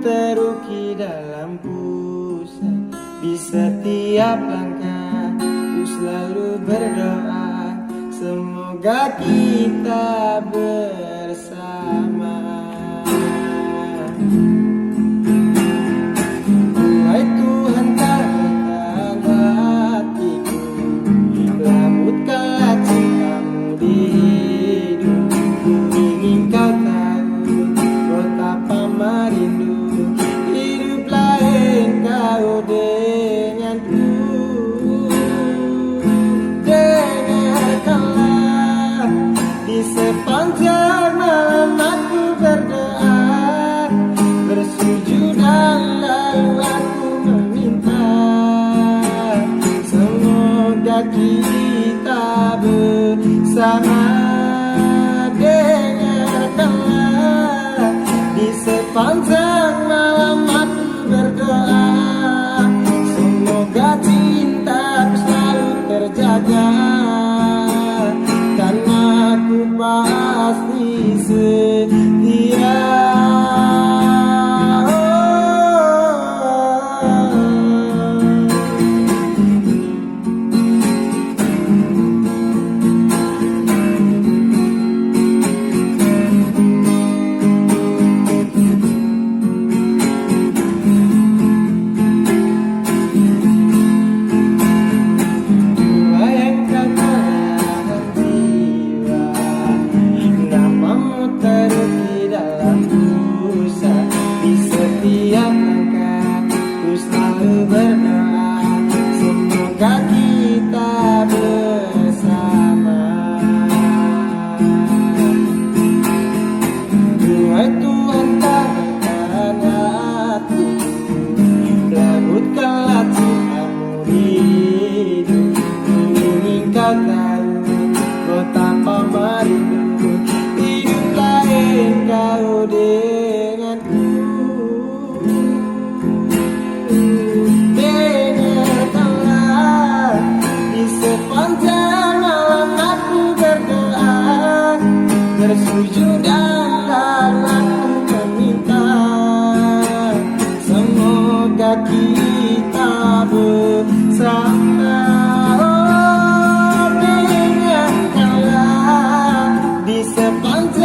terukir dalam pusat. Di setiap langkah ku selalu berdoa, semoga kita bersama. Wahai Tuhan, taburkan hatiku, lembutkanlah cintamu di hidupku. Ingin kau tahu betapa merindu hidup lain kau denganku. Dengarkanlah, di sepanjang malam aku berdoa, bersujud dan lalu aku meminta, semoga kita bersama. Dengarkanlah, di sepanjang malam aku berdoa, semoga cinta selalu terjaga, karena aku pasti setia. Berdoa, semoga kita bersama. Wahai Tuhan, taburkan hatiku, lembutkanlah cintamu di hidupku. Ingin kau tahu betapa merindu hidup lain kau denganku. Sepanjang malam aku berdoa, bersujud dan aku meminta, semoga kita bersama. Oh, dengarkanlah, di sepanjang